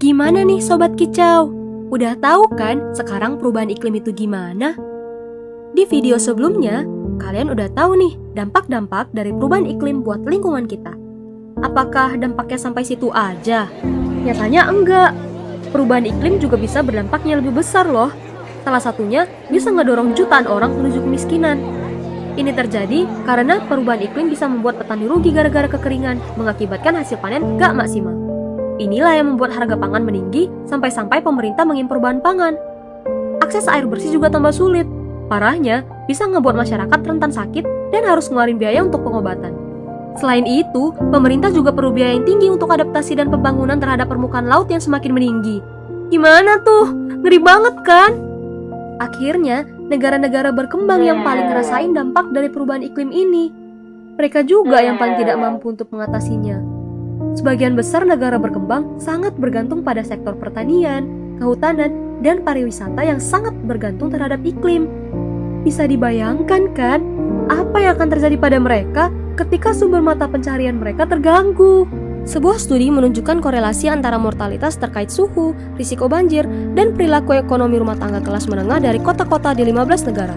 Gimana nih Sobat Kicau? Udah tahu kan sekarang perubahan iklim itu gimana? Di video sebelumnya, kalian udah tahu nih dampak-dampak dari perubahan iklim buat lingkungan kita. Apakah dampaknya sampai situ aja? Nyatanya enggak. Perubahan iklim juga bisa berdampaknya lebih besar loh. Salah satunya bisa ngedorong jutaan orang menuju kemiskinan. Ini terjadi karena perubahan iklim bisa membuat petani rugi gara-gara kekeringan, mengakibatkan hasil panen gak maksimal. Inilah yang membuat harga pangan meninggi sampai-sampai pemerintah mengimpor bahan pangan. Akses air bersih juga tambah sulit. Parahnya, bisa ngebuat masyarakat rentan sakit dan harus ngeluarin biaya untuk pengobatan. Selain itu, pemerintah juga perlu biaya yang tinggi untuk adaptasi dan pembangunan terhadap permukaan laut yang semakin meninggi. Gimana tuh? Ngeri banget kan? Akhirnya, negara-negara berkembang yang paling ngerasain dampak dari perubahan iklim ini. Mereka juga yang paling tidak mampu untuk mengatasinya. Sebagian besar negara berkembang sangat bergantung pada sektor pertanian, kehutanan, dan pariwisata yang sangat bergantung terhadap iklim. Bisa dibayangkan kan, apa yang akan terjadi pada mereka ketika sumber mata pencaharian mereka terganggu? Sebuah studi menunjukkan korelasi antara mortalitas terkait suhu, risiko banjir, dan perilaku ekonomi rumah tangga kelas menengah dari kota-kota di 15 negara.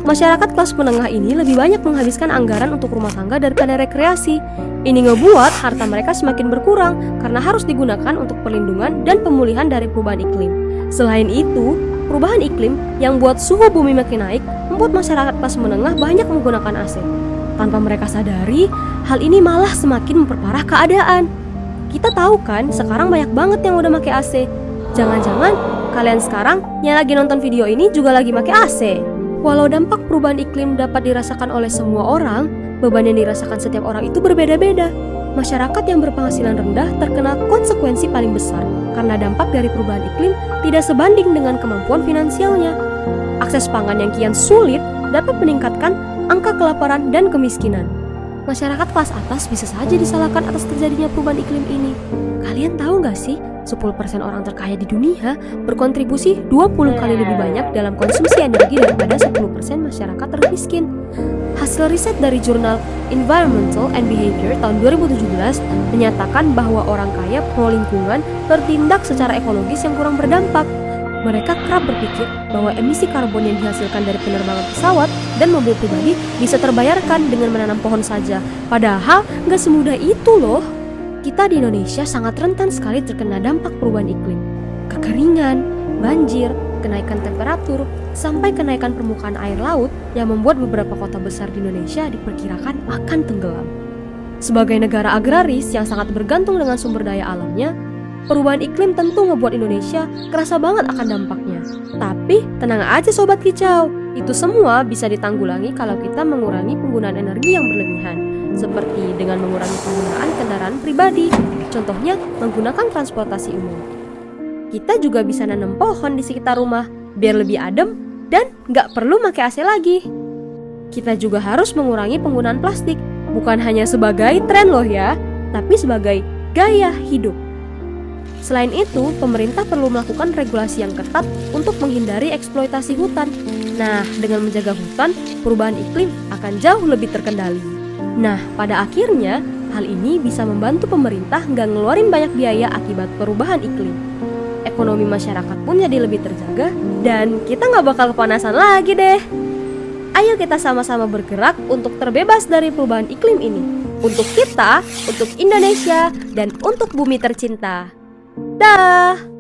Masyarakat kelas menengah ini lebih banyak menghabiskan anggaran untuk rumah tangga daripada rekreasi. Ini ngebuat harta mereka semakin berkurang karena harus digunakan untuk perlindungan dan pemulihan dari perubahan iklim. Selain itu, perubahan iklim yang buat suhu bumi makin naik membuat masyarakat kelas menengah banyak menggunakan AC. Tanpa mereka sadari, hal ini malah semakin memperparah keadaan. Kita tahu kan, sekarang banyak banget yang udah pakai AC. Jangan-jangan kalian sekarang yang lagi nonton video ini juga lagi pakai AC. Walau dampak perubahan iklim dapat dirasakan oleh semua orang, beban yang dirasakan setiap orang itu berbeda-beda. Masyarakat yang berpenghasilan rendah terkena konsekuensi paling besar karena dampak dari perubahan iklim tidak sebanding dengan kemampuan finansialnya. Akses pangan yang kian sulit dapat meningkatkan angka kelaparan dan kemiskinan. Masyarakat kelas atas bisa saja disalahkan atas terjadinya perubahan iklim ini. Kalian tahu nggak sih, 10% orang terkaya di dunia berkontribusi 20 kali lebih banyak dalam konsumsi energi daripada 10% masyarakat termiskin. Hasil riset dari jurnal Environmental and Behavior tahun 2017 menyatakan bahwa orang kaya pro lingkungan bertindak secara ekologis yang kurang berdampak. Mereka kerap berpikir bahwa emisi karbon yang dihasilkan dari penerbangan pesawat dan mobil pribadi bisa terbayarkan dengan menanam pohon saja. Padahal nggak semudah itu loh. Kita di Indonesia sangat rentan sekali terkena dampak perubahan iklim. Kekeringan, banjir, kenaikan temperatur, sampai kenaikan permukaan air laut yang membuat beberapa kota besar di Indonesia diperkirakan akan tenggelam. Sebagai negara agraris yang sangat bergantung dengan sumber daya alamnya, perubahan iklim tentu ngebuat Indonesia kerasa banget akan dampaknya. Tapi tenang aja Sobat Kicau, itu semua bisa ditanggulangi kalau kita mengurangi penggunaan energi yang berlebihan, seperti dengan mengurangi penggunaan kendaraan pribadi, contohnya menggunakan transportasi umum. Kita juga bisa nanam pohon di sekitar rumah, biar lebih adem dan nggak perlu pakai AC lagi. Kita juga harus mengurangi penggunaan plastik, bukan hanya sebagai tren loh ya, tapi sebagai gaya hidup. Selain itu, pemerintah perlu melakukan regulasi yang ketat untuk menghindari eksploitasi hutan. Nah, dengan menjaga hutan, perubahan iklim akan jauh lebih terkendali. Nah, pada akhirnya, hal ini bisa membantu pemerintah nggak ngeluarin banyak biaya akibat perubahan iklim. Ekonomi masyarakat pun jadi lebih terjaga, dan kita nggak bakal kepanasan lagi deh. Ayo kita sama-sama bergerak untuk terbebas dari perubahan iklim ini. Untuk kita, untuk Indonesia, dan untuk bumi tercinta. Dah!